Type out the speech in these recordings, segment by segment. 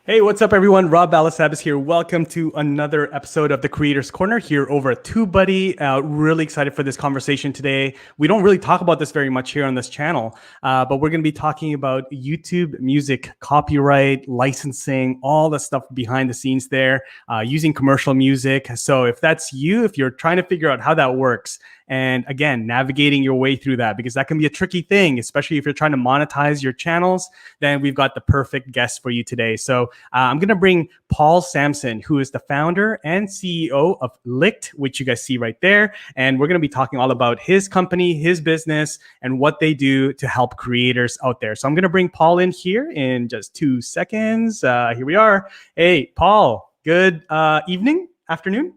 Hey, what's up, everyone? Rob Balasabas here. Welcome to another episode of the Creators Corner here over at TubeBuddy. Really excited for this conversation today. We don't really talk about this very much here on this channel, but we're going to be talking about YouTube music copyright, licensing, all the stuff behind the scenes there, using commercial music. So if that's you, if you're trying to figure out how that works, and again, navigating your way through that, because that can be a tricky thing, especially if you're trying to monetize your channels, then we've got the perfect guest for you today. So I'm going to bring Paul Sampson, who is the founder and CEO of LICKD, which you guys see right there. And we're going to be talking all about his company, his business, and what they do to help creators out there. So I'm going to bring Paul in here in just 2 seconds. Here we are. Hey, Paul, good evening, afternoon.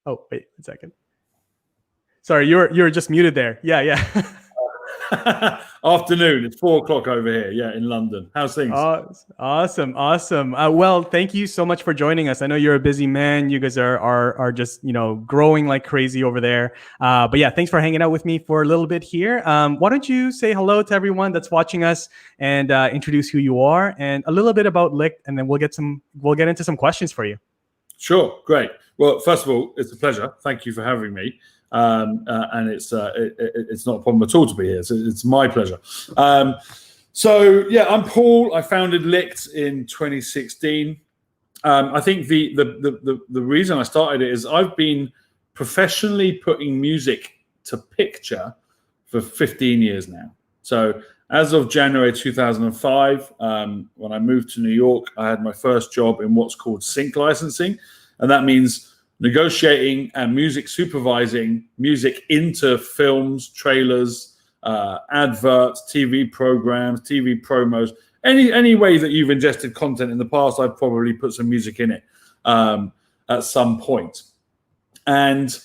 Oh, wait a second. Sorry, you were just muted there. Yeah. Afternoon. It's 4 o'clock over here. Yeah, in London. How's things? Awesome. Well, thank you so much for joining us. I know you're a busy man. You guys are just growing like crazy over there. But yeah, thanks for hanging out with me for a little bit here. Why don't you say hello to everyone that's watching us and introduce who you are and a little bit about LICKD, and then we'll get into some questions for you. Sure, great. Well, first of all, it's a pleasure. Thank you for having me. And it's not a problem at all to be here. So it's my pleasure. So yeah, I'm Paul. I founded LICKD in 2016. I think the reason I started it is I've been professionally putting music to picture for 15 years now. So as of January 2005, when I moved to New York, I had my first job in what's called sync licensing, and that means negotiating and music supervising music into films, trailers, adverts, TV programs, TV promos, any way that you've ingested content in the past. I've probably put some music in it at some point. And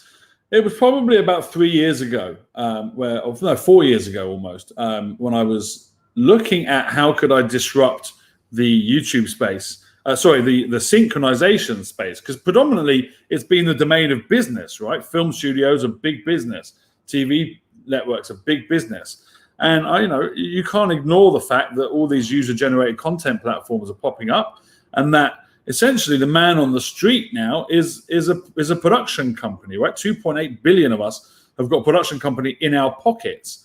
it was probably about 3 years ago, 4 years ago almost, when I was looking at how could I disrupt the YouTube space. The synchronization space, because predominantly it's been the domain of business, right? Film studios are big business, TV networks are big business, and you can't ignore the fact that all these user-generated content platforms are popping up, and that essentially the man on the street now is a production company, right? 2.8 billion of us have got a production company in our pockets.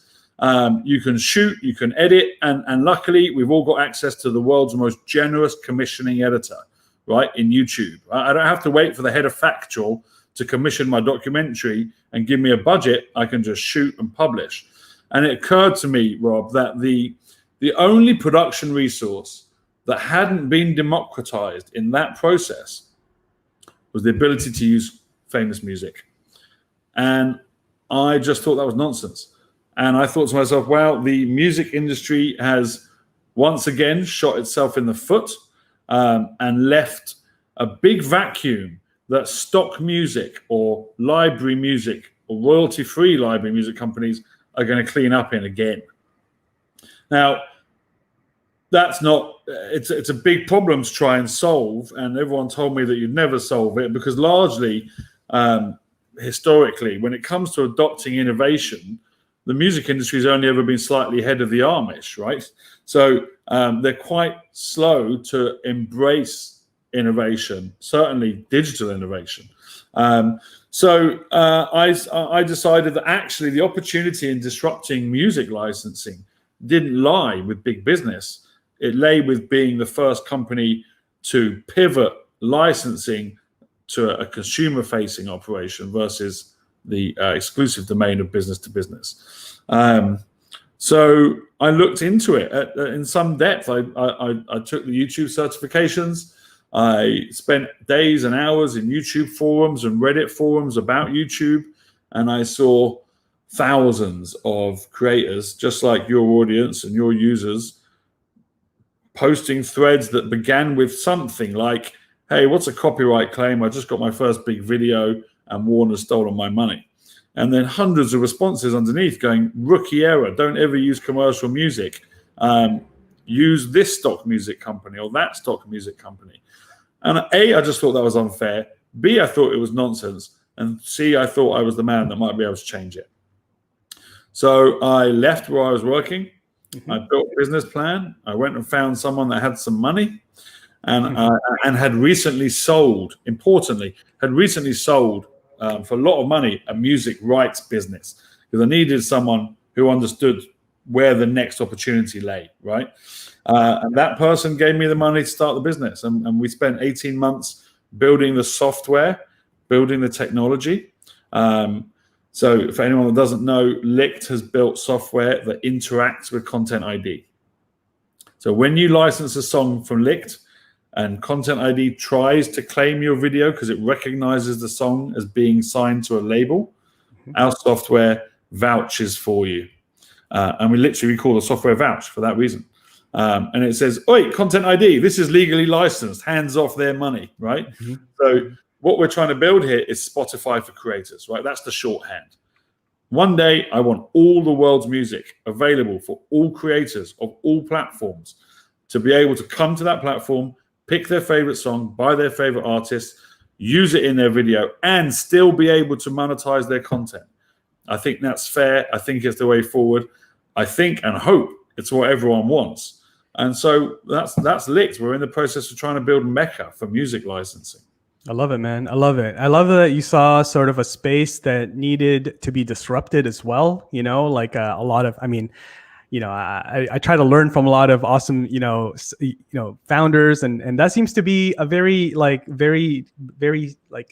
You can shoot, you can edit, and luckily we've all got access to the world's most generous commissioning editor, right, in YouTube. I don't have to wait for the head of Factual to commission my documentary and give me a budget. I can just shoot and publish. And it occurred to me, Rob, that the only production resource that hadn't been democratized in that process was the ability to use famous music. And I just thought that was nonsense. And I thought to myself, well, the music industry has once again shot itself in the foot and left a big vacuum that stock music or library music or royalty-free library music companies are going to clean up in again. Now, that's not, it's a big problem to try and solve. And everyone told me that you'd never solve it because largely, historically, when it comes to adopting innovation, the music industry has only ever been slightly ahead of the Amish, right? So they're quite slow to embrace innovation, certainly digital innovation. So I decided that actually the opportunity in disrupting music licensing didn't lie with big business. It lay with being the first company to pivot licensing to a consumer-facing operation versus the exclusive domain of business to business. So I looked into it in some depth. I took the YouTube certifications. I spent days and hours in YouTube forums and Reddit forums about YouTube, and I saw thousands of creators, just like your audience and your users, posting threads that began with something like, hey, what's a copyright claim? I just got my first big video and Warner's stolen my money. And then hundreds of responses underneath going, rookie error, don't ever use commercial music. Use this stock music company or that stock music company. And A, I just thought that was unfair. B, I thought it was nonsense. And C, I thought I was the man that might be able to change it. So I left where I was working. Mm-hmm. I built a business plan. I went and found someone that had some money and had recently sold, importantly, for a lot of money a music rights business, because I needed someone who understood where the next opportunity lay, right? And that person gave me the money to start the business. And we spent 18 months building the software, building the technology. So for anyone that doesn't know, LICKD has built software that interacts with Content ID. So when you license a song from LICKD and Content ID tries to claim your video because it recognizes the song as being signed to a label, our software vouches for you. And we literally call the software vouch for that reason. And it says, "Oi, Content ID, this is legally licensed, hands off their money," right? Mm-hmm. So what we're trying to build here is Spotify for creators, right? That's the shorthand. One day, I want all the world's music available for all creators of all platforms to be able to come to that platform, pick their favorite song, buy their favorite artist, use it in their video, and still be able to monetize their content. I think that's fair. I think it's the way forward. I think and hope it's what everyone wants. And so that's LICKD. We're in the process of trying to build Mecca for music licensing. I love it, man. I love it. I love that you saw sort of a space that needed to be disrupted as well. You know, like a lot of, I mean, I try to learn from a lot of awesome, founders, and that seems to be a very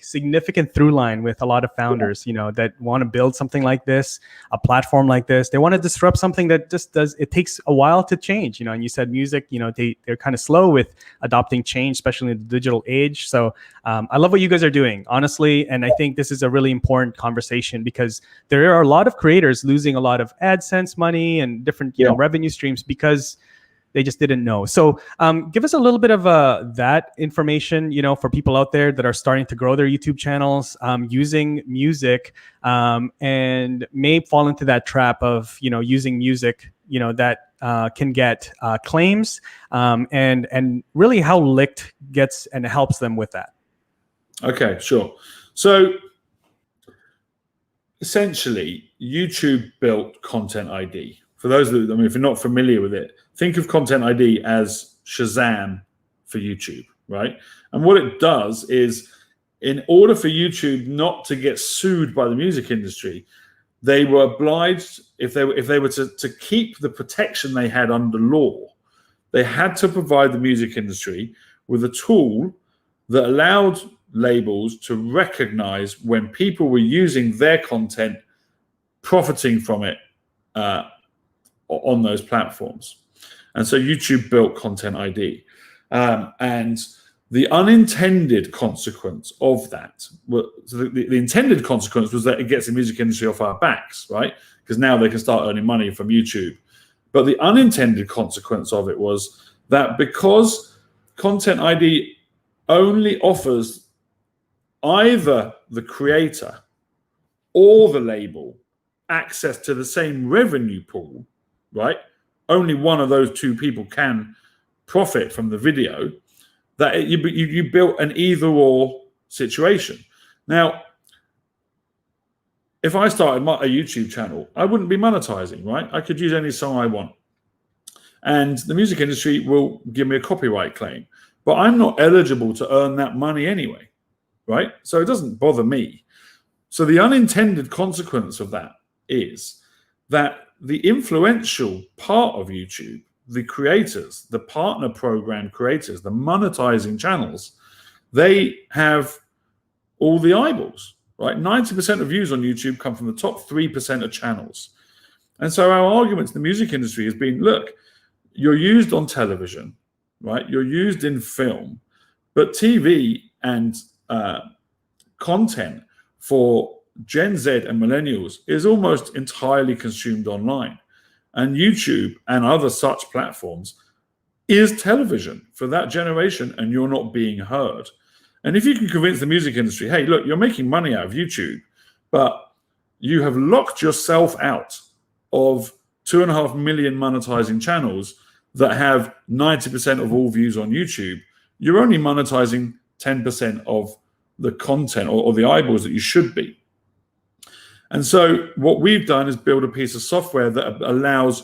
significant through line with a lot of founders, that want to build something like this, a platform like this. They want to disrupt something that just it takes a while to change, and you said music, they're kind of slow with adopting change, especially in the digital age. So I love what you guys are doing, honestly. And I think this is a really important conversation because there are a lot of creators losing a lot of AdSense money and different revenue streams because they just didn't know. So give us a little bit of that information, for people out there that are starting to grow their YouTube channels using music and may fall into that trap of, using music, that can get claims and really how LICKD gets and helps them with that. Okay, sure. So essentially, YouTube built Content ID. For those that, if you're not familiar with it, think of Content ID as Shazam for YouTube, right? And what it does is, in order for YouTube not to get sued by the music industry, they were obliged, if they were to keep the protection they had under law, they had to provide the music industry with a tool that allowed labels to recognize when people were using their content, profiting from it on those platforms. And so YouTube built Content ID. And the unintended consequence of that, the intended consequence was that it gets the music industry off our backs, right? Because now they can start earning money from YouTube. But the unintended consequence of it was that because Content ID only offers either the creator or the label access to the same revenue pool, right? Only one of those two people can profit from the video. That you built an either-or situation. Now, if I started a YouTube channel, I wouldn't be monetizing, right? I could use any song I want. And the music industry will give me a copyright claim. But I'm not eligible to earn that money anyway, right? So it doesn't bother me. So the unintended consequence of that is that the influential part of YouTube, the creators, the partner program creators, the monetizing channels, they have all the eyeballs, right? 90% of views on YouTube come from the top 3% of channels. And so our argument to the music industry has been, look, you're used on television, right? You're used in film, but TV and content for Gen Z and millennials is almost entirely consumed online. And YouTube and other such platforms is television for that generation, and you're not being heard. And if you can convince the music industry, hey, look, you're making money out of YouTube, but you have locked yourself out of 2.5 million monetizing channels that have 90% of all views on YouTube, you're only monetizing 10% of the content or the eyeballs that you should be. And so what we've done is build a piece of software that allows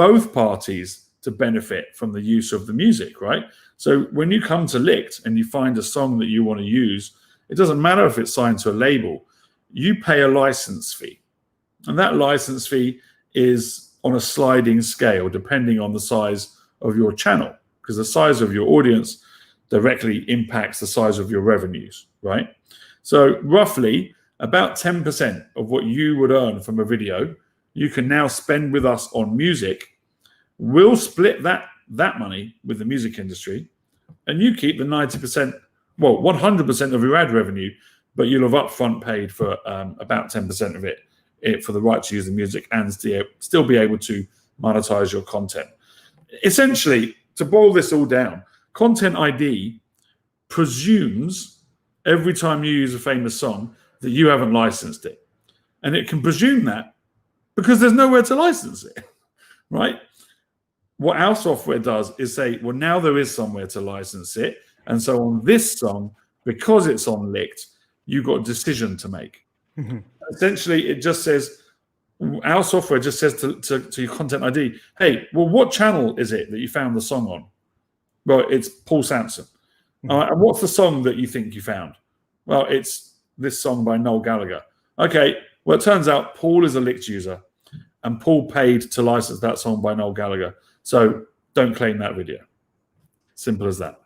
both parties to benefit from the use of the music, right? So when you come to LICKD and you find a song that you want to use, it doesn't matter if it's signed to a label. You pay a license fee. And that license fee is on a sliding scale depending on the size of your channel, because the size of your audience directly impacts the size of your revenues, right? So roughly about 10% of what you would earn from a video, you can now spend with us on music. We'll split that money with the music industry, and you keep the 90%, well, 100% of your ad revenue, but you'll have upfront paid for about 10% of it for the right to use the music and still be able to monetize your content. Essentially, to boil this all down, Content ID presumes every time you use a famous song that you haven't licensed it. And it can presume that because there's nowhere to license it, right? What our software does is say, well, now there is somewhere to license it. And so on this song, because it's on LICKD, you've got a decision to make. Mm-hmm. Essentially, it just says, our software just says to your Content ID, hey, well, what channel is it that you found the song on? Well, it's Paul Sampson. Mm-hmm. And what's the song that you think you found? Well, it's this song by Noel Gallagher. Okay, well, it turns out Paul is a LICKD user, and Paul paid to license that song by Noel Gallagher. So don't claim that video. Simple as that.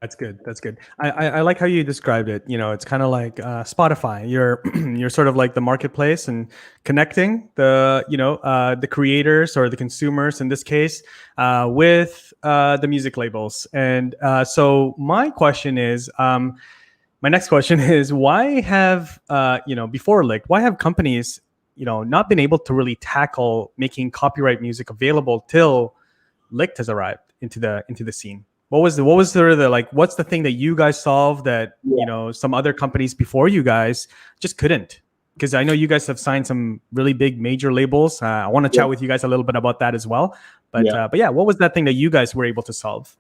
That's good. That's good. I like how you described it. You know, it's kind of like Spotify. You're sort of like the marketplace and connecting the creators or the consumers in this case with the music labels. And so my question is, my next question is, why have before LICKD, why have companies not been able to really tackle making copyright music available till LICKD has arrived into the scene? What was sort of the like? What's the thing that you guys solved that some other companies before you guys just couldn't? Because I know you guys have signed some really big major labels. I want to chat with you guys a little bit about that as well. But what was that thing that you guys were able to solve?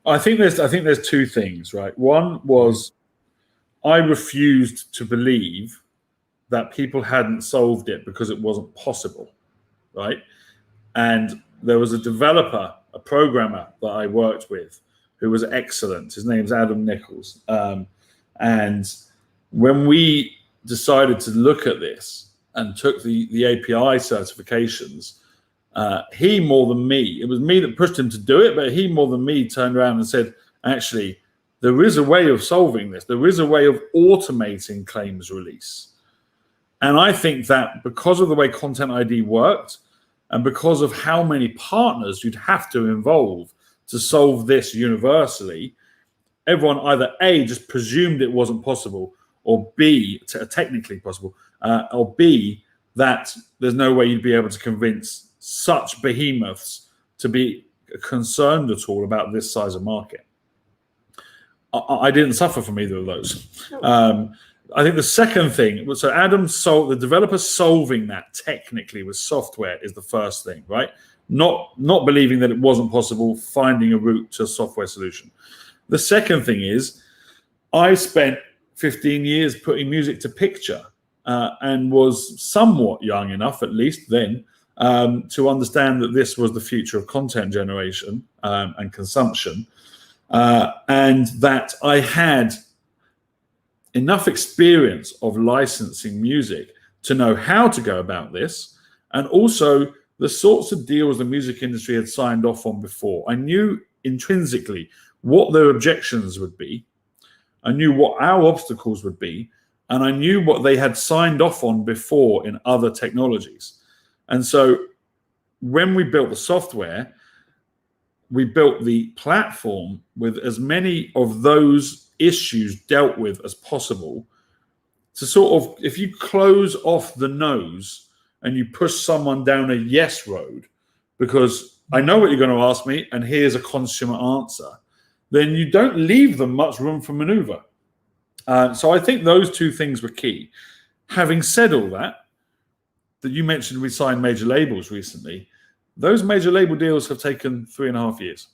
I think there's two things, right? One was I refused to believe that people hadn't solved it because it wasn't possible, right? And there was a developer, a programmer that I worked with who was excellent. His name's Adam Nichols. And when we decided to look at this and took the API certifications, he more than me, it was me that pushed him to do it, but he more than me turned around and said, actually, there is a way of solving this. There is a way of automating claims release. And I think that because of the way Content ID worked, and because of how many partners you'd have to involve to solve this universally, everyone either A, just presumed it wasn't possible, or B, technically possible, or B, that there's no way you'd be able to convince such behemoths to be concerned at all about this size of market. I didn't suffer from either of those. I think the second thing was, so the developer solving that technically with software is the first thing, right? Not believing that it wasn't possible, finding a route to a software solution. The second thing is, I spent 15 years putting music to picture and was somewhat young enough, at least then, to understand that this was the future of content generation and consumption, and that I had enough experience of licensing music to know how to go about this, and also the sorts of deals the music industry had signed off on before. I knew intrinsically what their objections would be. I knew what our obstacles would be, and I knew what they had signed off on before in other technologies. And so when we built the software, we built the platform with as many of those issues dealt with as possible, to sort of, if you close off the nose and you push someone down a yes road, because I know what you're going to ask me and here's a consumer answer, then you don't leave them much room for maneuver. So I think those two things were key. Having said all that you mentioned we signed major labels recently, those major label deals have taken 3.5 years.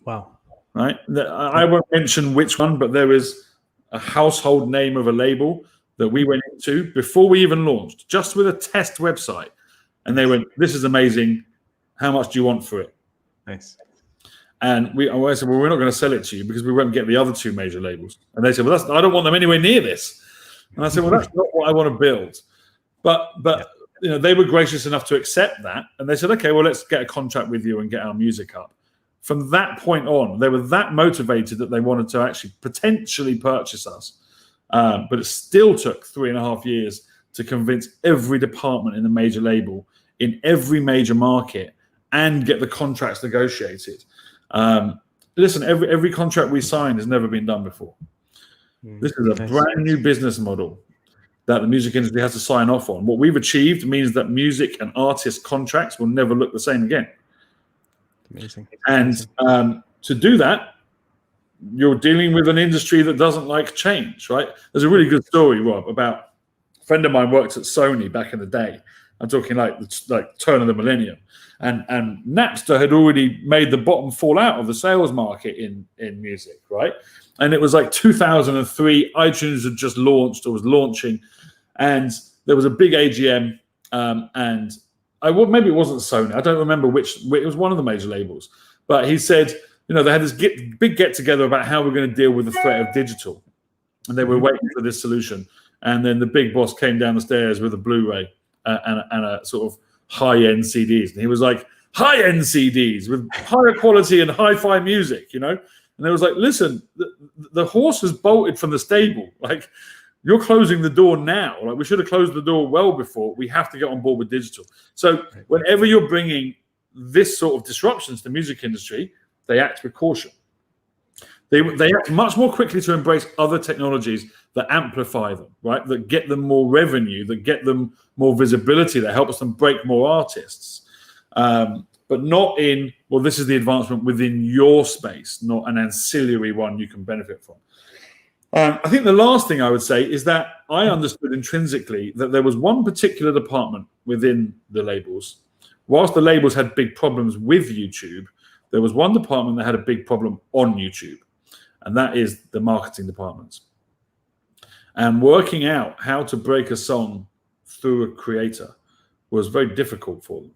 Wow. Right? I won't mention which one, but there is a household name of a label that we went into before we even launched, just with a test website. And they went, this is amazing. How much do you want for it? Nice. And I said, well, we're not going to sell it to you because we won't get the other 2 major labels. And they said, well, I don't want them anywhere near this. And I said, well, that's not what I want to build. But they were gracious enough to accept that. And they said, okay, well, let's get a contract with you and get our music up. From that point on, they were that motivated that they wanted to actually potentially purchase us. But it still took 3.5 years to convince every department in the major label in every major market and get the contracts negotiated. Listen, every contract we signed has never been done before. This is a brand new business model that the music industry has to sign off on. What we've achieved means that music and artist contracts will never look the same again. Amazing. And to do that, you're dealing with an industry that doesn't like change, right? There's a really good story, Rob, about a friend of mine worked at Sony back in the day. I'm talking like turn of the millennium. And Napster had already made the bottom fall out of the sales market in music, right? And it was like 2003, iTunes had just launched or was launching. And there was a big AGM and maybe it wasn't Sony. I don't remember which. It was one of the major labels. But he said, they had this big get-together about how we're going to deal with the threat of digital. And they were waiting for this solution. And then the big boss came down the stairs with a Blu-ray and a sort of high-end CDs. And he was like, high-end CDs with higher quality and hi-fi music, And they was like, listen, the horse has bolted from the stable. Like, you're closing the door now. Like, we should have closed the door well before. We have to get on board with digital. So whenever you're bringing this sort of disruptions to the music industry, they act with caution. They act much more quickly to embrace other technologies that amplify them, right? That get them more revenue, that get them more visibility, that helps them break more artists. But not in, well, this is the advancement within your space, not an ancillary one you can benefit from. I think the last thing I would say is that I understood intrinsically that there was one particular department within the labels. Whilst the labels had big problems with YouTube, there was one department that had a big problem on YouTube, and that is the marketing departments. And working out how to break a song through a creator was very difficult for them.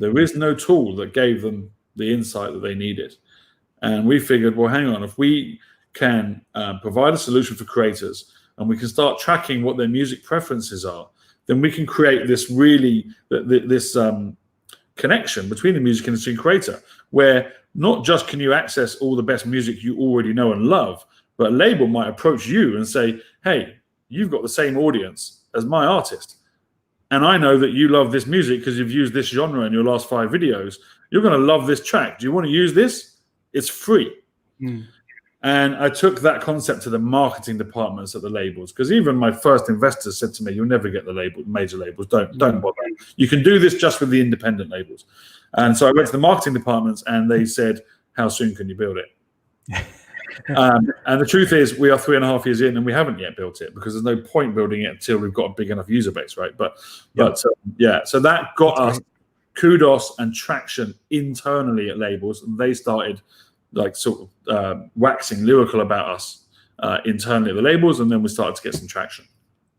There is no tool that gave them the insight that they needed. And we figured, well, hang on, if we can provide a solution for creators and we can start tracking what their music preferences are, then we can create this connection between the music industry and creator, where not just can you access all the best music you already know and love, but a label might approach you and say, hey, you've got the same audience as my artist. And I know that you love this music because you've used this genre in your last 5 videos. You're going to love this track. Do you want to use this? It's free. And I took that concept to the marketing departments at the labels, because even my first investors said to me, you'll never get the major labels. Don't bother. You can do this just with the independent labels. And so I went to the marketing departments and they said, how soon can you build it? And the truth is, we are 3.5 years in and we haven't yet built it, because there's no point building it until we've got a big enough user base, right? But so that got us kudos and traction internally at labels, and they started like sort of waxing lyrical about us internally at the labels, and then we started to get some traction.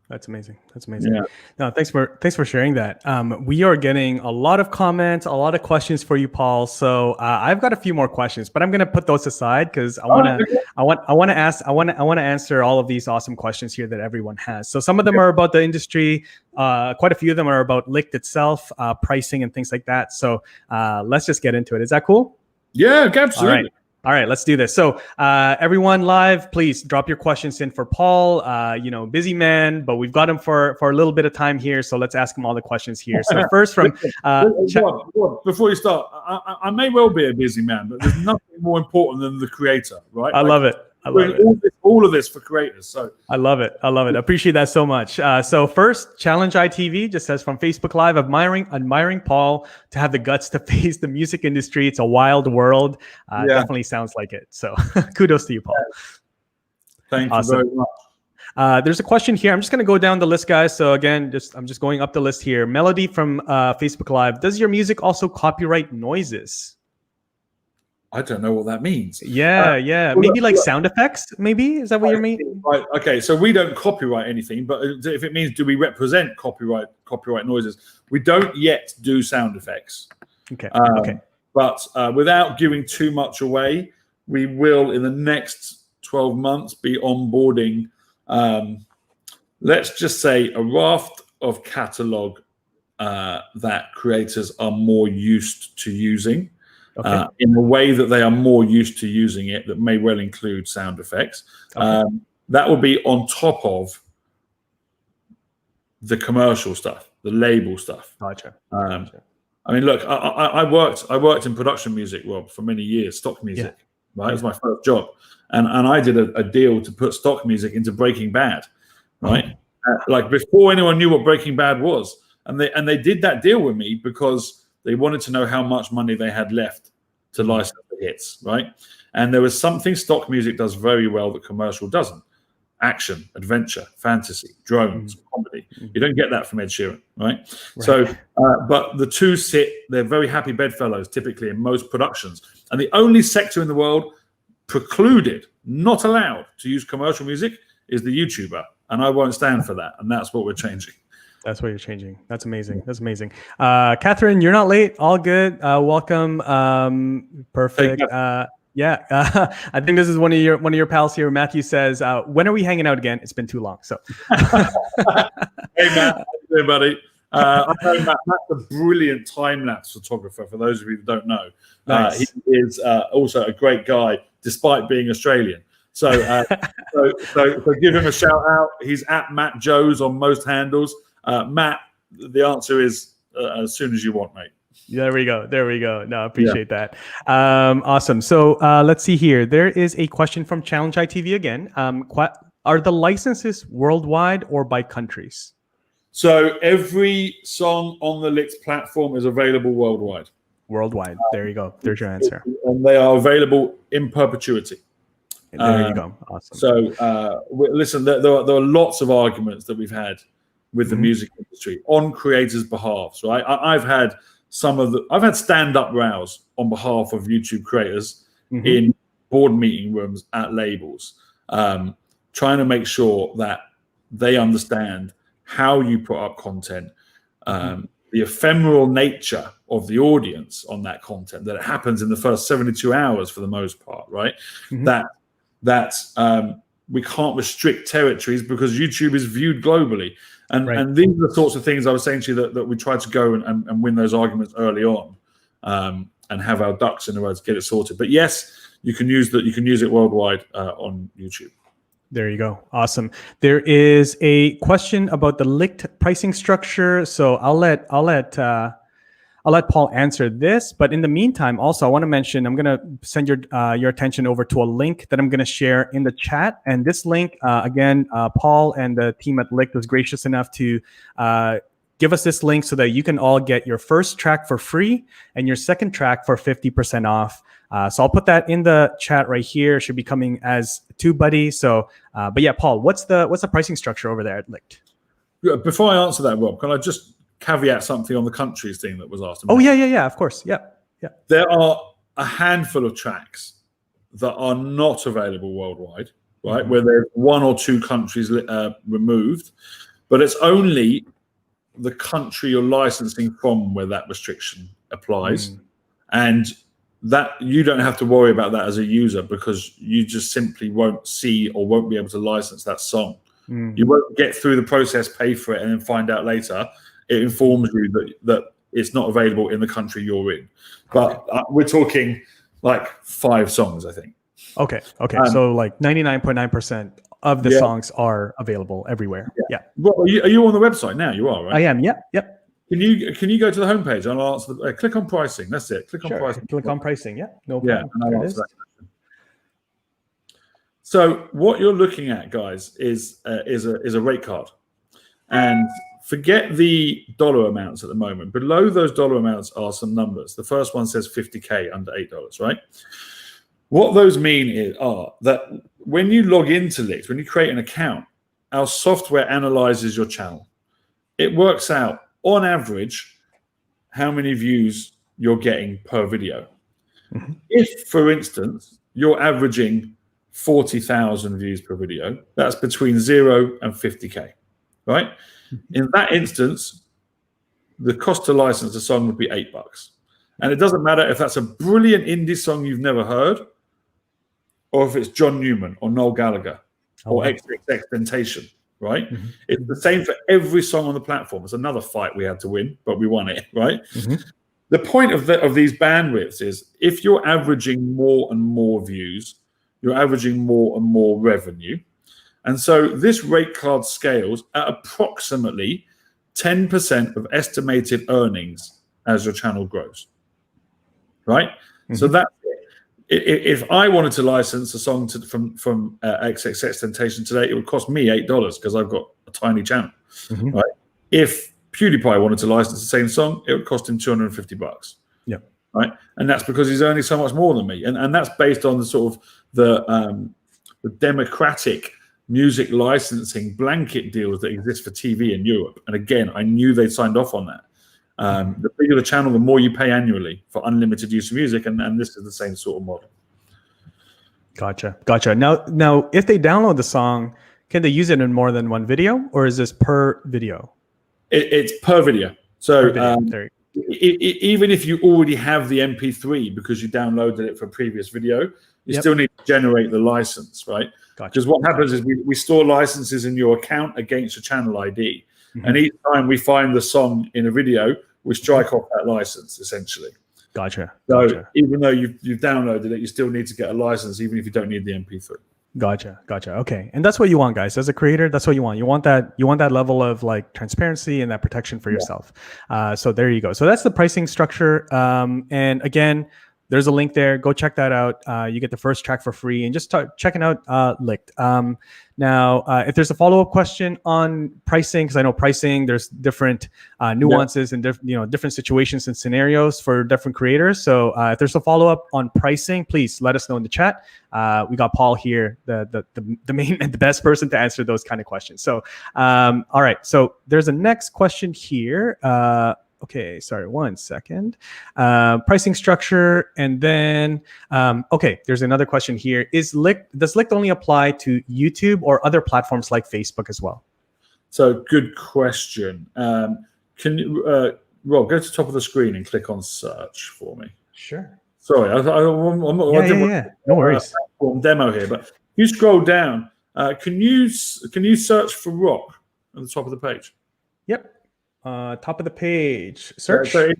That's amazing. That's amazing. Yeah. No, thanks for sharing that. We are getting a lot of comments, a lot of questions for you, Paul. So I've got a few more questions, but I'm going to put those aside because I want to answer all of these awesome questions here that everyone has. So some of them are about the industry. Quite a few of them are about LICKD itself, pricing and things like that. So let's just get into it. Is that cool? Yeah, absolutely. All right, let's do this. So everyone live, please drop your questions in for Paul. Busy man, but we've got him for a little bit of time here. So let's ask him all the questions here. So first from... before you start, I may well be a busy man, but there's nothing more important than the creator, right? I love it. All of this for creators. So I love it. I appreciate that so much. So first, Challenge ITV just says, from Facebook Live, admiring Paul to have the guts to face the music industry. It's a wild world. Definitely sounds like it. So kudos to you, Paul. Thank you very much. There's a question here. I'm just going to go down the list, guys. So again, I'm just going up the list here. Melody from Facebook Live. Does your music also copyright noises? I don't know what that means. Yeah. Maybe like sound effects, maybe? Is that what you mean? Right. Okay, so we don't copyright anything, but if it means do we represent copyright noises, we don't yet do sound effects. Okay. But without giving too much away, we will in the next 12 months be onboarding, let's just say, a raft of catalog that creators are more used to using. In a way that they are more used to using it, that may well include sound effects. That will be on top of the commercial stuff, the label stuff. Gotcha. I mean, look, I worked in production music, Rob, for many years, stock music. Right, it was my first job, and I did a deal to put stock music into Breaking Bad, right? Like before anyone knew what Breaking Bad was, and they did that deal with me because they wanted to know how much money they had left to license the hits, right? And there was something stock music does very well that commercial doesn't: action, adventure, fantasy, drones, comedy. You don't get that from Ed Sheeran, right? So, but the two they're very happy bedfellows typically in most productions. And the only sector in the world precluded, not allowed to use commercial music is the YouTuber. And I won't stand for that. And that's what we're changing. That's what you're changing. That's amazing. Catherine, you're not late. All good. Welcome. Perfect. I think this is one of your pals here. Matthew says, when are we hanging out again? It's been too long. So, hey Matt, how you doing, buddy? I know Matt's a brilliant time-lapse photographer. For those of you that don't know, nice. He is also a great guy, despite being Australian. So, so give him a shout out. He's at Matt Joes on most handles. Matt, the answer is as soon as you want, mate. There we go. No, I appreciate that. Awesome. So let's see here. There is a question from Challenge ITV again. Are the licenses worldwide or by countries? So every song on the LICKD platform is available worldwide. Worldwide. There you go. There's your answer. And they are available in perpetuity. There you go. Awesome. So listen, there are lots of arguments that we've had with the music industry on creators' behalves, right? I've had stand-up rows on behalf of YouTube creators in board meeting rooms at labels, trying to make sure that they understand how you put up content, the ephemeral nature of the audience on that content, that it happens in the first 72 hours for the most part, right? That we can't restrict territories because YouTube is viewed globally. And these are the sorts of things I was saying to you that we try to go and win those arguments early on, and have our ducks in a row to get it sorted. But yes, you can use it worldwide on YouTube. There you go. Awesome. There is a question about the LICKD pricing structure. So I'll let Paul answer this. But in the meantime, also I want to mention, I'm going to send your attention over to a link that I'm going to share in the chat. And this link, again, Paul and the team at LICKD was gracious enough to give us this link so that you can all get your first track for free and your second track for 50% off. So I'll put that in the chat right here. It should be coming as TubeBuddy. So, but yeah, Paul, what's the pricing structure over there at LICKD? Before I answer that, Rob, can I just caveat something on the countries thing that was asked about? Oh yeah, of course, yeah. There are a handful of tracks that are not available worldwide, right? Where there's one or two countries removed, but it's only the country you're licensing from where that restriction applies, and that you don't have to worry about that as a user because you just simply won't see or won't be able to license that song. You won't get through the process, pay for it, and then find out later. It informs you that it's not available in the country you're in. But we're talking like 5 songs, I think. Okay. So like 99.9% of the songs are available everywhere. Yeah. Well, are you on the website now? You are, right? I am. Yep. Can you go to the homepage and I'll answer click on pricing. That's it. Click on pricing. Click on pricing. Yeah. No problem. And I'll answer that question. So what you're looking at, guys, is a rate card, and forget the dollar amounts at the moment. Below those dollar amounts are some numbers. The first one says 50K under $8, right? What those mean are that when you log into LICKD, when you create an account, our software analyzes your channel. It works out, on average, how many views you're getting per video. If, for instance, you're averaging 40,000 views per video, that's between 0 and 50K, right? In that instance, the cost to license a song would be $8. And it doesn't matter if that's a brilliant indie song you've never heard, or if it's John Newman or Noel Gallagher or XXXTentacion, right? Mm-hmm. It's the same for every song on the platform. It's another fight we had to win, but we won it, right? Mm-hmm. The point of these bandwidths is if you're averaging more and more views, you're averaging more and more revenue. And so this rate card scales at approximately 10% of estimated earnings as your channel grows, right? Mm-hmm. So that's it. If I wanted to license a song from XXXTentacion today, it would cost me $8 because I've got a tiny channel, mm-hmm. right? If PewDiePie wanted to license the same song, it would cost him $250. Yeah. Right. And that's because he's earning so much more than me. And that's based on the sort of the democratic music licensing blanket deals that exist for TV in Europe. And again, I knew they signed off on that. The bigger the channel, the more you pay annually for unlimited use of music. And this is the same sort of model. Gotcha. Now, if they download the song, can they use it in more than one video, or is this per video? It's per video. So per video. Even if you already have the MP3 because you downloaded it from a previous video, you still need to generate the license, right? Because what happens is we store licenses in your account against your channel ID. Mm-hmm. And each time we find the song in a video, we strike off that license, essentially. Gotcha. So even though you've downloaded it, you still need to get a license, even if you don't need the MP3. Gotcha. Okay. And that's what you want, guys. As a creator, that's what you want. You want that level of like transparency and that protection for yourself. So there you go. So that's the pricing structure. And again, there's a link there. Go check that out. You get the first track for free, and just start checking out LICKD. Now, if there's a follow-up question on pricing, because I know pricing, there's different nuances and different situations and scenarios for different creators. So if there's a follow-up on pricing, please let us know in the chat. We got Paul here, the main and the best person to answer those kind of questions. So, all right. So there's a next question here. Okay, sorry, 1 second. Pricing structure, and then there's another question here. Does LICKD only apply to YouTube or other platforms like Facebook as well? So good question. Can you, Rob, go to the top of the screen and click on search for me? Sure. Sorry, I'm not no worries. Demo here, but if you scroll down, can you search for rock at the top of the page? Yep. Top of the page, search. So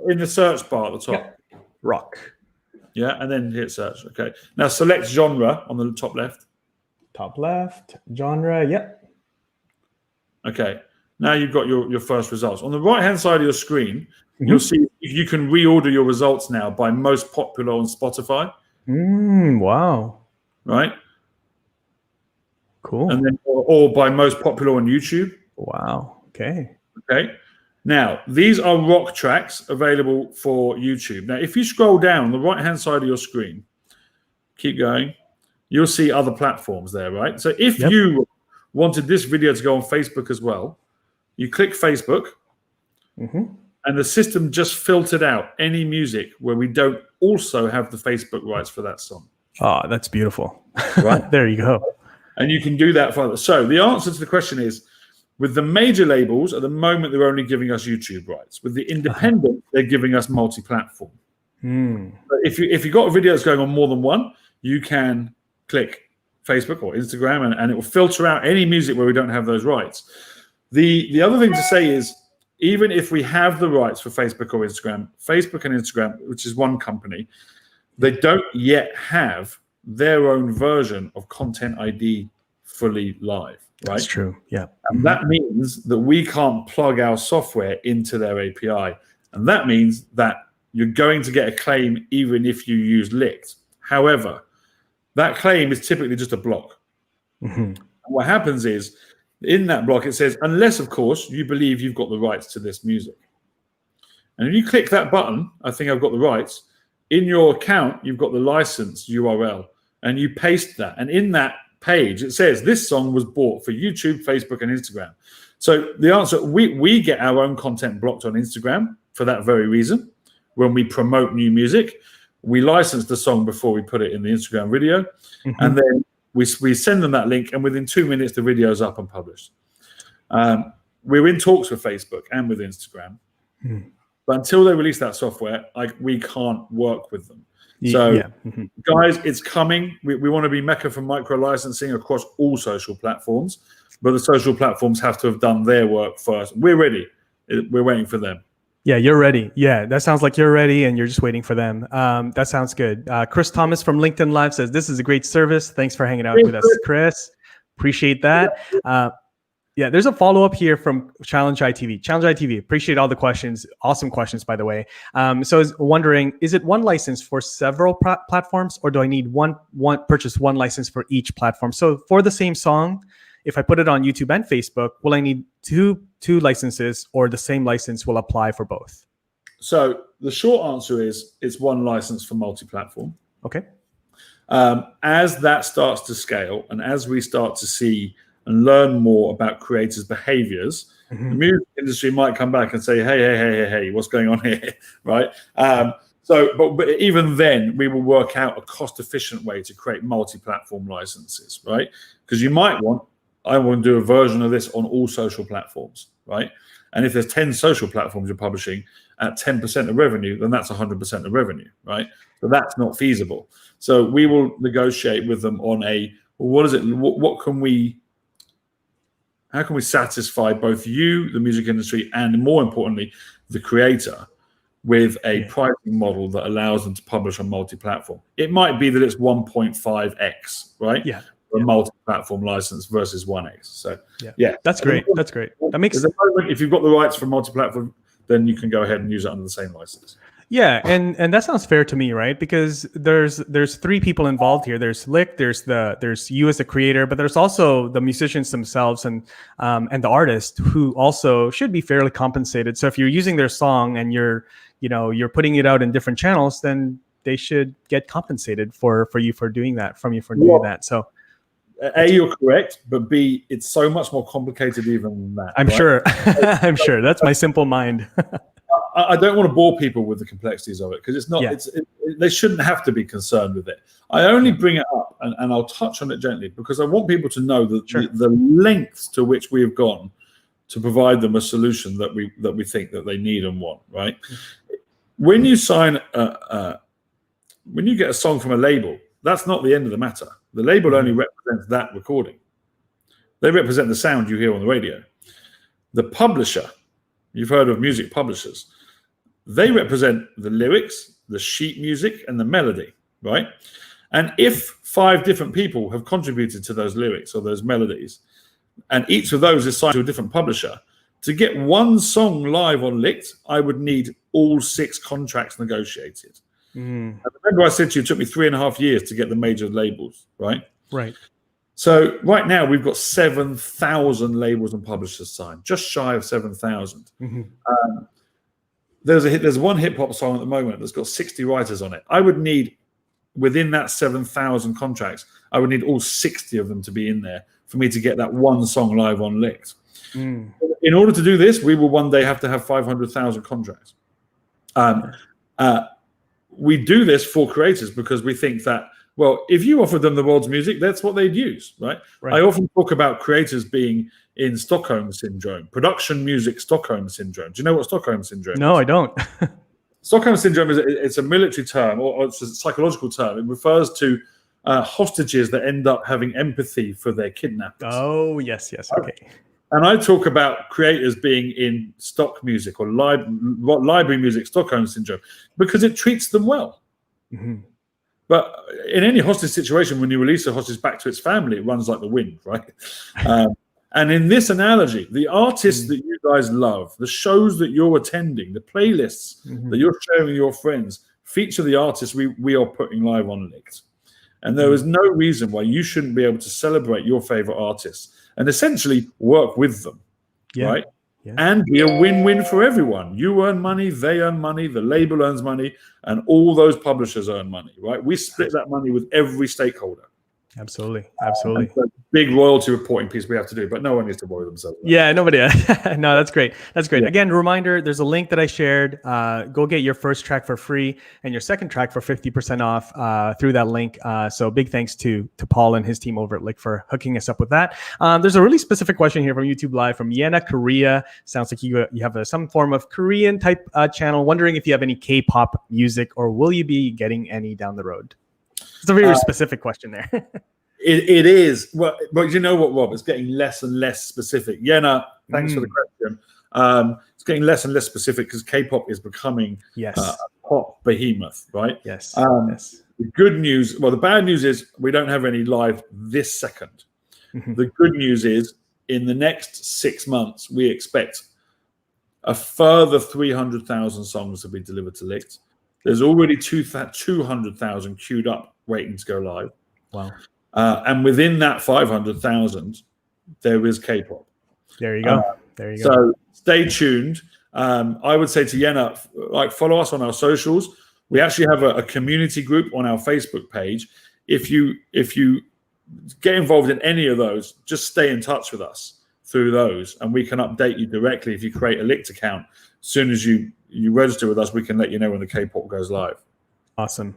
in the search bar at the top. Yep. Rock. Yeah, and then hit search. Okay. Now select genre on the top left. Top left, genre. Yep. Okay. Now you've got your first results. On the right-hand side of your screen, you'll see you can reorder your results now by most popular on Spotify. Wow. Right. Cool. And then or by most popular on YouTube. Wow. Okay. Now, these are rock tracks available for YouTube. Now, if you scroll down on the right-hand side of your screen, keep going, you'll see other platforms there, right? So if you wanted this video to go on Facebook as well, you click Facebook, and the system just filtered out any music where we don't also have the Facebook rights for that song. Oh, that's beautiful. Right? There you go. And you can do that further. So the answer to the question is, with the major labels, at the moment, they're only giving us YouTube rights. With the independent, they're giving us multi-platform. But if you got a video that's going on more than one, you can click Facebook or Instagram, and it will filter out any music where we don't have those rights. The other thing to say is, even if we have the rights for Facebook or Instagram, Facebook and Instagram, which is one company, they don't yet have their own version of Content ID fully live. Right? That's true. Yeah. And that means that we can't plug our software into their API. And that means that you're going to get a claim even if you use LICKD. However, that claim is typically just a block. And what happens is, in that block, it says, unless, of course, you believe you've got the rights to this music. And if you click that button, I think I've got the rights, in your account, you've got the license URL. And you paste that. And in that page, it says this song was bought for YouTube, Facebook, and Instagram. So the answer, we get our own content blocked on Instagram for that very reason. When we promote new music, we license the song before we put it in the Instagram video, and then we send them that link, and within 2 minutes the video is up and published. We're in talks with Facebook and with Instagram But until they release that software, we can't work with them. So, yeah. guys, it's coming. We want to be Mecca for micro licensing across all social platforms, but the social platforms have to have done their work first. We're ready. We're waiting for them. Yeah, you're ready. Yeah, that sounds like you're ready and you're just waiting for them. That sounds good. Chris Thomas from LinkedIn Live says, this is a great service. Thanks for hanging out with us, Chris. Appreciate that. Yeah, there's a follow-up here from Challenge ITV. Challenge ITV, appreciate all the questions. Awesome questions, by the way. So I was wondering, is it one license for several platforms, or do I need purchase one license for each platform? So for the same song, if I put it on YouTube and Facebook, will I need two licenses, or the same license will apply for both? So the short answer is it's one license for multi-platform. Okay. As that starts to scale, and as we start to see and learn more about creators' behaviors, the music industry might come back and say, hey, what's going on here, right? But even then, we will work out a cost-efficient way to create multi-platform licenses, right? Because I want to do a version of this on all social platforms, right? And if there's 10 social platforms you're publishing at 10% of revenue, then that's 100% of revenue, right? So that's not feasible. So we will negotiate with them on how can we satisfy both you, the music industry, and more importantly, the creator, with a pricing model that allows them to publish on multi-platform. It might be that it's 1.5x, right? Yeah. A multi-platform license versus 1x. So that's great. That's great. That makes sense. If you've got the rights for multi-platform, then you can go ahead and use it under the same license. Yeah, and that sounds fair to me, right? Because there's three people involved here. There's Lick, there's you as the creator, but there's also the musicians themselves and the artist, who also should be fairly compensated. So if you're using their song and you're putting it out in different channels, then they should get compensated for you for doing that, doing that. So A, you're correct, but B, it's so much more complicated even than that. I'm sure. I'm sure. That's my simple mind. I don't want to bore people with the complexities of it, because it's not. Yeah. They shouldn't have to be concerned with it. I only bring it up, and I'll touch on it gently, because I want people to know that the lengths to which we have gone to provide them a solution that we think that they need and want. Right? When you sign, when you get a song from a label, that's not the end of the matter. The label only represents that recording. They represent the sound you hear on the radio. The publisher, you've heard of music publishers, they represent the lyrics, the sheet music, and the melody, right? And if 5 different people have contributed to those lyrics or those melodies, and each of those is signed to a different publisher, to get one song live on LICKD, I would need all 6 contracts negotiated. And remember I said to you, it took me 3.5 years to get the major labels, right? Right. So right now we've got 7,000 labels and publishers signed, just shy of 7,000. There's one hip hop song at the moment that's got 60 writers on it. I would need, within that 7,000 contracts, I would need all 60 of them to be in there for me to get that one song live on LICKD. In order to do this, we will one day have to have 500,000 contracts. We do this for creators because we think that, well, if you offered them the world's music, that's what they'd use, right? I often talk about creators being in Stockholm syndrome, production music Stockholm syndrome. Do you know what Stockholm syndrome is? No, I don't. Stockholm syndrome it's a military term, or it's a psychological term. It refers to hostages that end up having empathy for their kidnappers. Oh, yes, okay. And I talk about creators being in stock music or library music Stockholm syndrome because it treats them well. But in any hostage situation, when you release a hostage back to its family, it runs like the wind, right? And in this analogy, the artists that you guys love, the shows that you're attending, the playlists that you're sharing with your friends, feature the artists we are putting live on LICKD. And there is no reason why you shouldn't be able to celebrate your favorite artists and essentially work with them, right? And be a win-win for everyone. You earn money, they earn money, the label earns money, and all those publishers earn money, right? We split that money with every stakeholder. Absolutely. And so big royalty reporting piece we have to do, but no one needs to worry themselves about. Yeah, nobody. No, that's great. That's great. Yeah. Again, reminder, there's a link that I shared. Go get your first track for free and your second track for 50% off through that link. So big thanks to Paul and his team over at Lick for hooking us up with that. There's a really specific question here from YouTube Live from Yena, Korea. Sounds like you have some form of Korean type channel. Wondering if you have any K-pop music or will you be getting any down the road? It's a very specific question there. It is. Well, but you know what, Rob? It's getting less and less specific. Yena, thanks for the question. It's getting less and less specific because K-pop is becoming a pop behemoth, right? Yes. The good news, well, the bad news is we don't have any live this second. The good news is in the next 6 months, we expect a further 300,000 songs to be delivered to LICKD. There's already 200,000 queued up waiting to go live. Wow. And within that 500,000, there is K-pop. There you go. So stay tuned. I would say to Yena, follow us on our socials. We actually have a community group on our Facebook page. If you get involved in any of those, just stay in touch with us through those, and we can update you directly if you create a LICKD account. As soon as you register with us, we can let you know when the K-pop goes live. Awesome.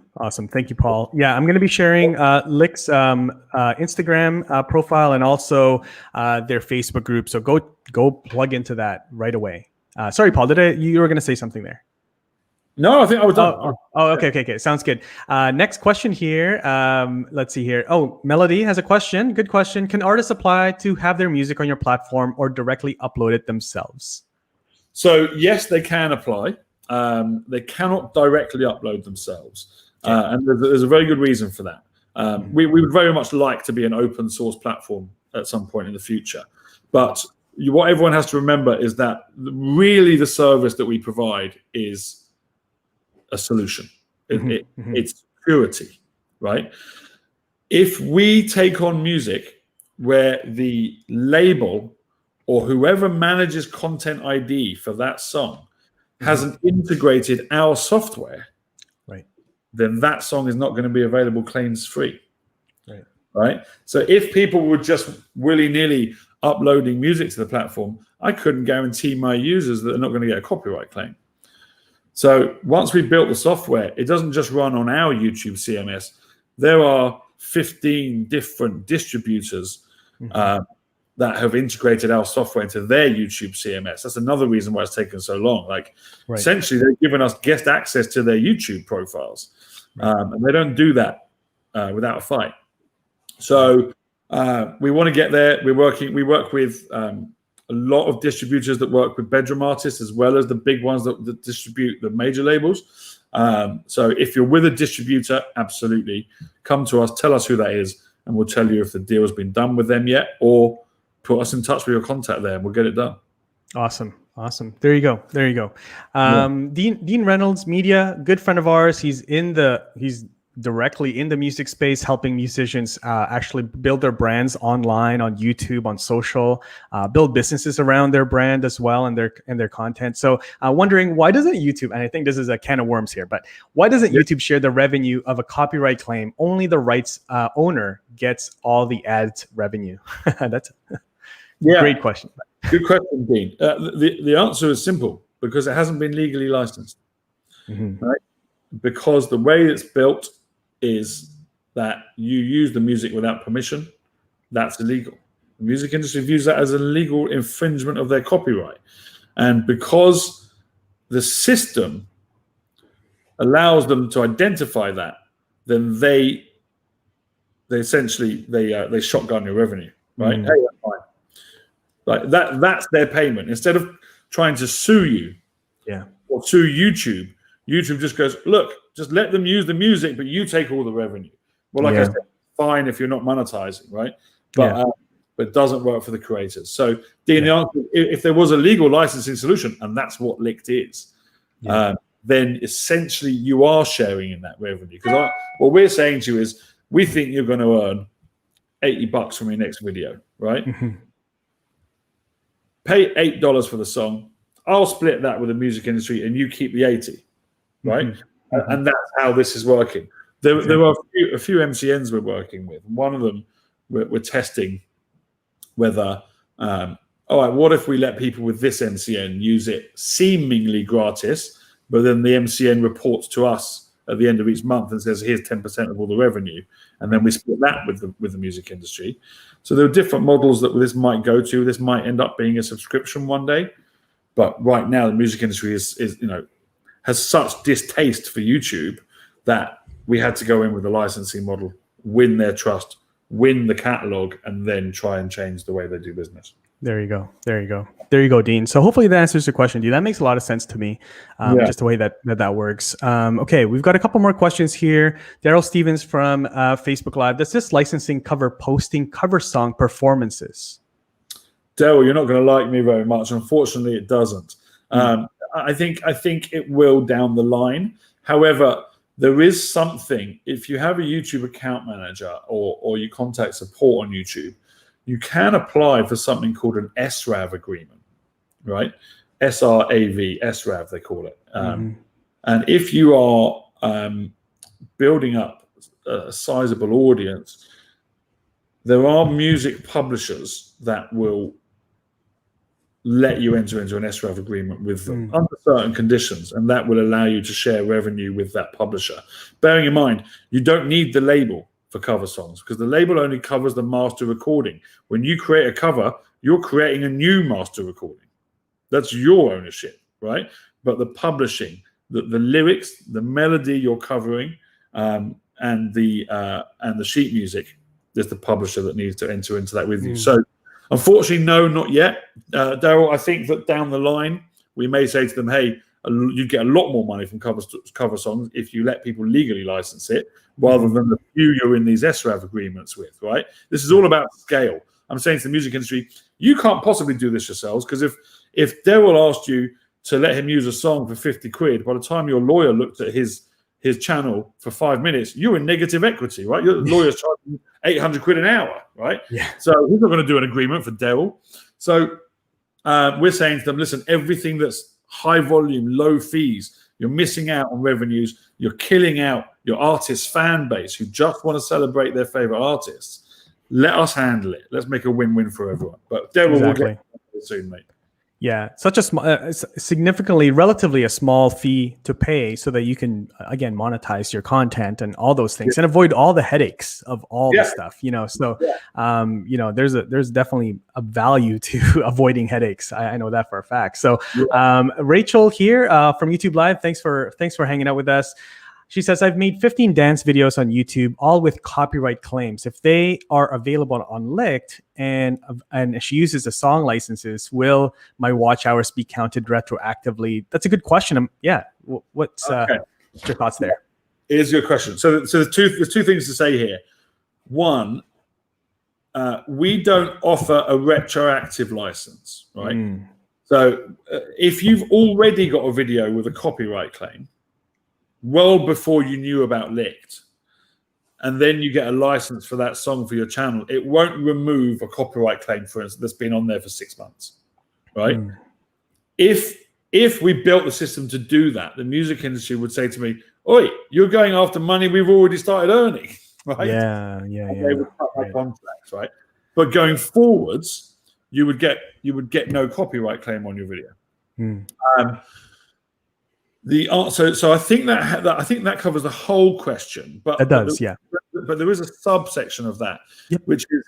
Thank you, Paul. Yeah, I'm going to be sharing Lick's Instagram profile and also their Facebook group. So go plug into that right away. Sorry, Paul, you were going to say something there? No, I think I was done. Okay. Sounds good. Next question here. Let's see here. Oh, Melody has a question. Good question. Can artists apply to have their music on your platform or directly upload it themselves? So yes, they can apply. They cannot directly upload themselves. And there's a very good reason for that. We would very much like to be an open source platform at some point in the future. But what everyone has to remember is that really the service that we provide is a solution. It's purity, right? If we take on music where the label or whoever manages content ID for that song hasn't integrated our software, right, then that song is not going to be available claims free. Right. So if people were just willy-nilly uploading music to the platform, I couldn't guarantee my users that they're not going to get a copyright claim. So once we built the software, it doesn't just run on our YouTube CMS. There are 15 different distributors that have integrated our software into their YouTube CMS. That's another reason why it's taken so long. Essentially, they've given us guest access to their YouTube profiles. And they don't do that without a fight. So we want to get there. We work with a lot of distributors that work with bedroom artists as well as the big ones that distribute the major labels. So if you're with a distributor, absolutely come to us, tell us who that is, and we'll tell you if the deal has been done with them yet, or put us in touch with your contact there and we'll get it done. Awesome. There you go. Dean Reynolds, media, good friend of ours. He's directly in the music space, helping musicians actually build their brands online, on YouTube, on social, build businesses around their brand as well and their content. So wondering, why doesn't YouTube, and I think this is a can of worms here, but why doesn't YouTube share the revenue of a copyright claim? Only the rights owner gets all the ads revenue. That's a great question. Good question, Dean. The answer is simple, because it hasn't been legally licensed. Right? Because the way it's built is that you use the music without permission. That's illegal. The music industry views that as a legal infringement of their copyright. And because the system allows them to identify that, then they essentially shotgun your revenue, right? Hey, that's fine. That's their payment. Instead of trying to sue you or sue YouTube just goes, look, just let them use the music, but you take all the revenue. Well, like I said, fine if you're not monetizing, right? But it doesn't work for the creators. So, Dean, the answer, if there was a legal licensing solution, and that's what LICKD is, then essentially you are sharing in that revenue. Because what we're saying to you is, we think you're going to earn $80 from your next video, right? Pay $8 for the song. I'll split that with the music industry, and you keep the 80. Right? And that's how this is working. There are a few MCNs we're working with. One of them we're testing whether, all right, what if we let people with this MCN use it seemingly gratis, but then the MCN reports to us at the end of each month and says, here's 10% of all the revenue. And then we split that with the music industry. So there are different models that this might go to. This might end up being a subscription one day. But right now, the music industry has such distaste for YouTube that we had to go in with a licensing model, win their trust, win the catalog, and then try and change the way they do business. There you go, Dean. So hopefully that answers your question, Dean. That makes a lot of sense to me, just the way that works. Okay, we've got a couple more questions here. Daryl Stevens from Facebook Live. Does this licensing cover posting cover song performances? Daryl, you're not going to like me very much. Unfortunately, it doesn't. I think it will down the line. However, there is something, if you have a YouTube account manager or you contact support on YouTube, you can apply for something called an SRAV agreement, right? SRAV, SRAV, they call it. And if you are building up a sizable audience, there are music publishers that will let you enter into an SRAV agreement with them under certain conditions, and that will allow you to share revenue with that publisher. Bearing in mind, you don't need the label for cover songs because the label only covers the master recording. When you create a cover, you're creating a new master recording. That's your ownership, right? But the publishing, the lyrics, the melody you're covering, and the sheet music, there's the publisher that needs to enter into that with you. So unfortunately, no, not yet. Daryl, I think that down the line, we may say to them, hey, you get a lot more money from cover songs if you let people legally license it, rather than the few you're in these SRAV agreements with, right? This is all about scale. I'm saying to the music industry, you can't possibly do this yourselves, because if Daryl asked you to let him use a song for 50 quid, by the time your lawyer looked at his channel for 5 minutes, you're in negative equity, right? Your lawyer's charging 800 quid an hour, right? Yeah. So he's not going to do an agreement for Daryl. So we're saying to them, listen, everything that's high volume, low fees, you're missing out on revenues. You're killing out your artist fan base who just want to celebrate their favorite artists. Let us handle it. Let's make a win-win for everyone. But Daryl will get it soon, mate. Yeah, such a significantly, relatively a small fee to pay so that you can, again, monetize your content and all those things and avoid all the headaches of all the stuff, So, there's definitely a value to avoiding headaches. I know that for a fact. So, Rachel here from YouTube Live, thanks for hanging out with us. She says, I've made 15 dance videos on YouTube, all with copyright claims. If they are available on LICKD and she uses the song licenses, will my watch hours be counted retroactively? That's a good question. What's your thoughts there? Here's your question. So there's two things to say here. One, we don't offer a retroactive license, right? So if you've already got a video with a copyright claim, well before you knew about LICKD, and then you get a license for that song for your channel, it won't remove a copyright claim, for instance, that's been on there for 6 months, right? If we built the system to do that, the music industry would say to me, oi, you're going after money we've already started earning, right? They would cut my contracts, right? But going forwards, you would get no copyright claim on your video. So I think that covers the whole question, but it does, But there is a subsection of that which is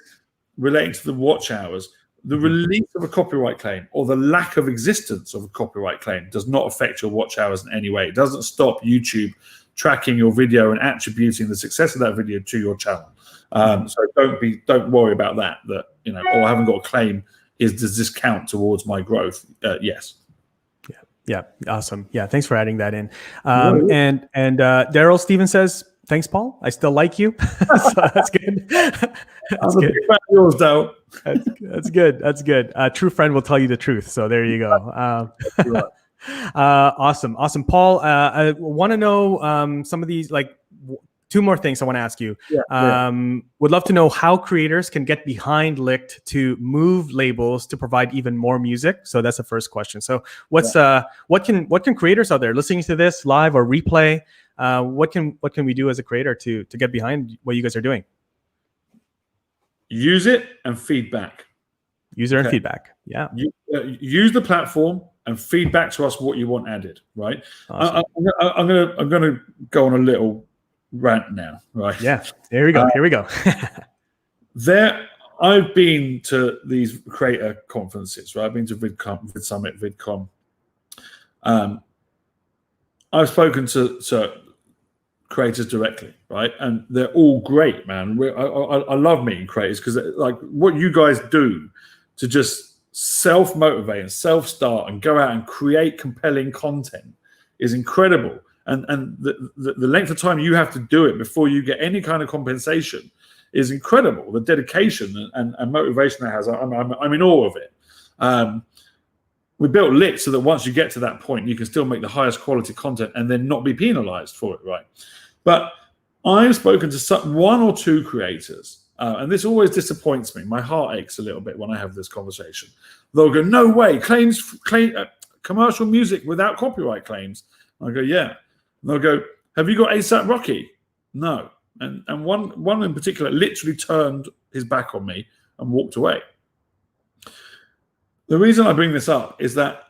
relating to the watch hours. The release of a copyright claim or the lack of existence of a copyright claim does not affect your watch hours in any way. It doesn't stop YouTube tracking your video and attributing the success of that video to your channel. So don't worry about that. I haven't got a claim. Does this count towards my growth? Yes. Yeah, awesome. Yeah, thanks for adding that in. And Daryl Stevens says, thanks, Paul. I still like you. So that's good. I'm a big fan of yours, Daryl. That's good. A true friend will tell you the truth. So there you go. Awesome. Paul, I want to know some of these, two more things I want to ask you. Would love to know how creators can get behind LICKD to move labels to provide even more music. So that's the first question. So what can creators out there listening to this live or replay what can we do as a creator to get behind what you guys are doing? Use it and feedback. User and feedback. Yeah. Use the platform and feedback to us what you want added. Right. Awesome. I'm gonna go on a little rant now. Right. Yeah. Here we go. Here we go. I've been to these creator conferences. Right. I've been to VidCon, VidSummit, VidCon. I've spoken to creators directly, right? And they're all great, man. I love meeting creators because like what you guys do to just self-motivate and self-start and go out and create compelling content is incredible. And the length of time you have to do it before you get any kind of compensation is incredible. The dedication and motivation that has, I'm in awe of it. We built Lick so that once you get to that point, you can still make the highest quality content and then not be penalized for it, right? But I've spoken to one or two creators, and this always disappoints me. My heart aches a little bit when I have this conversation. They'll go, no way, commercial music without copyright claims. I go, yeah. And they'll go, have you got ASAP Rocky? No. And one in particular literally turned his back on me and walked away. The reason I bring this up is that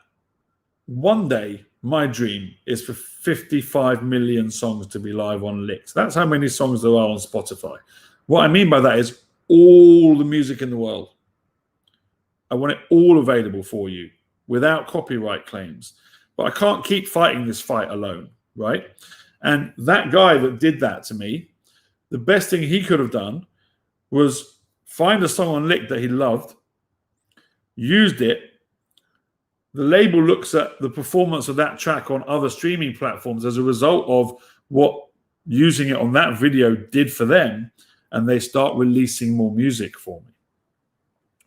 one day my dream is for 55 million songs to be live on Licked. That's how many songs there are on Spotify. What I mean by that is all the music in the world. I want it all available for you without copyright claims. But I can't keep fighting this fight alone, right? And that guy that did that to me, the best thing he could have done was find a song on Lick that he loved, used it. The label looks at the performance of that track on other streaming platforms as a result of what using it on that video did for them, and they start releasing more music for me.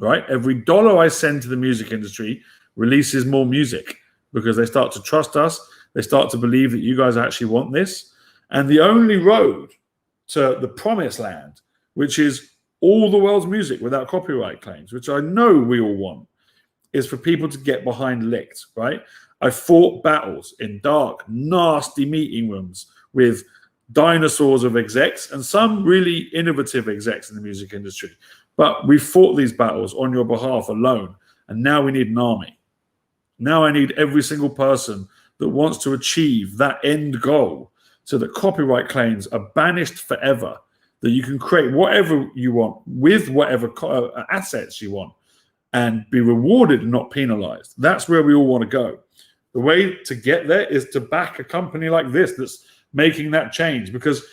Right? Every dollar I send to the music industry releases more music because they start to trust us. They start to believe that you guys actually want this. And the only road to the promised land, which is all the world's music without copyright claims, which I know we all want, is for people to get behind Licked, right? I fought battles in dark, nasty meeting rooms with dinosaurs of execs and some really innovative execs in the music industry. But we fought these battles on your behalf alone. And now we need an army. Now I need every single person that wants to achieve that end goal so that copyright claims are banished forever, that you can create whatever you want with whatever assets you want and be rewarded and not penalized. That's where we all want to go. The way to get there is to back a company like this that's making that change. Because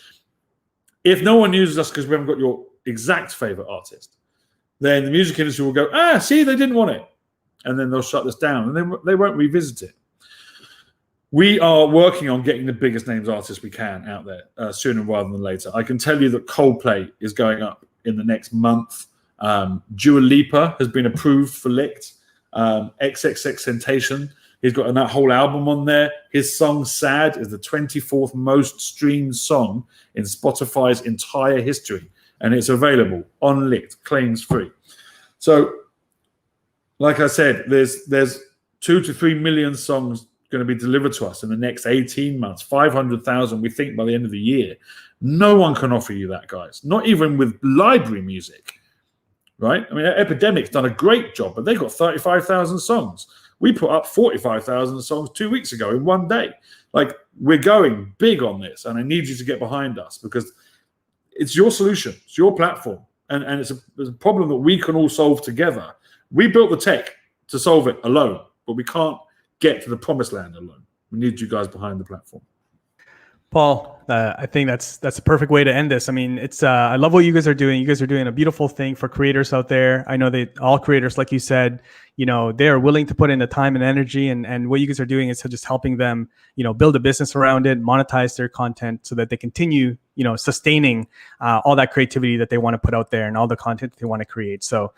if no one uses us because we haven't got your exact favorite artist, then the music industry will go, see, they didn't want it. And then they'll shut this down and they won't revisit it. We are working on getting the biggest names artists we can out there sooner rather than later. I can tell you that Coldplay is going up in the next month. Dua Lipa has been approved for Licked. XXXTentacion, he's got that whole album on there. His song Sad is the 24th most streamed song in Spotify's entire history. And it's available on Licked, claims free. So, like I said, there's 2 to 3 million songs going to be delivered to us in the next 18 months, 500,000 we think by the end of the year. No one can offer you that, guys. Not even with library music, right? I mean, Epidemic's done a great job, but they got 35,000 songs. We put up 45,000 songs 2 weeks ago in one day. Like, we're going big on this, and I need you to get behind us because it's your solution. It's your platform, and it's a problem that we can all solve together. We built the tech to solve it alone, but we can't get to the promised land alone. We need you guys behind the platform. Paul, I think that's a perfect way to end this. I mean, it's I love what you guys are doing. You guys are doing a beautiful thing for creators out there. I know that all creators, like you said, they are willing to put in the time and energy, and what you guys are doing is just helping them, build a business around it, monetize their content so that they continue, sustaining all that creativity that they want to put out there and all the content that they want to create. So,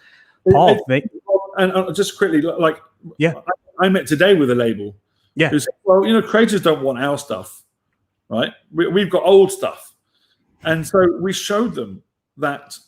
Paul, and just quickly, I met today with a label. Yeah. Who said, well, creators don't want our stuff, right? We've got old stuff. And so we showed them that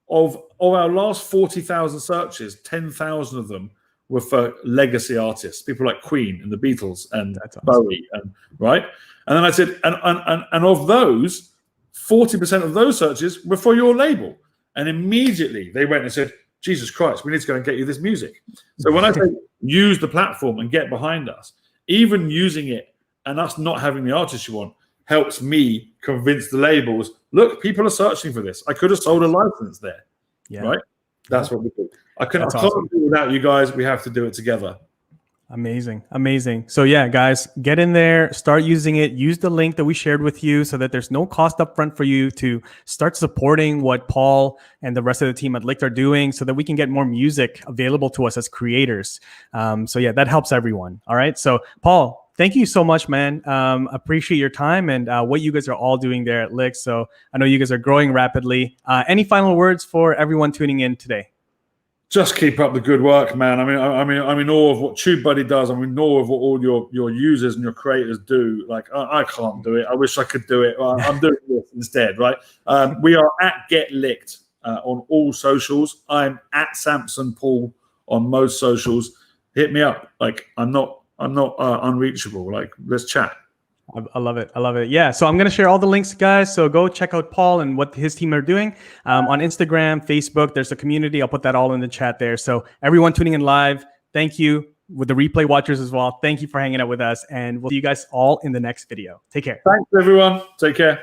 of our last 40,000 searches, 10,000 of them were for legacy artists, people like Queen and the Beatles and That's awesome. Bowie, and right. And then I said, and of those, 40% of those searches were for your label. And immediately they went and said, Jesus Christ, we need to go and get you this music. So when I say use the platform and get behind us, even using it and us not having the artist you want helps me convince the labels, look, people are searching for this. I could have sold a license there, right? That's what we do. I can't do it without you guys. We have to do it together. Amazing. Amazing. So yeah, guys, get in there, start using it, use the link that we shared with you so that there's no cost upfront for you to start supporting what Paul and the rest of the team at LICKD are doing so that we can get more music available to us as creators. So yeah, that helps everyone. All right. So Paul, thank you so much, man. Appreciate your time and what you guys are all doing there at LICKD. So I know you guys are growing rapidly. Any final words for everyone tuning in today? Just keep up the good work, man. I'm in awe of what TubeBuddy does. I'm in awe of what all your users and your creators do. Like, I can't do it. I wish I could do it. I'm doing this instead, right? We are at Get Licked on all socials. I'm at Sampson Paul on most socials. Hit me up. Like, I'm not unreachable. Like, let's chat. I love it. I love it. Yeah. So I'm going to share all the links, guys. So go check out Paul and what his team are doing on Instagram, Facebook. There's a community. I'll put that all in the chat there. So everyone tuning in live, thank you. With the replay watchers as well, thank you for hanging out with us. And we'll see you guys all in the next video. Take care. Thanks, everyone. Take care.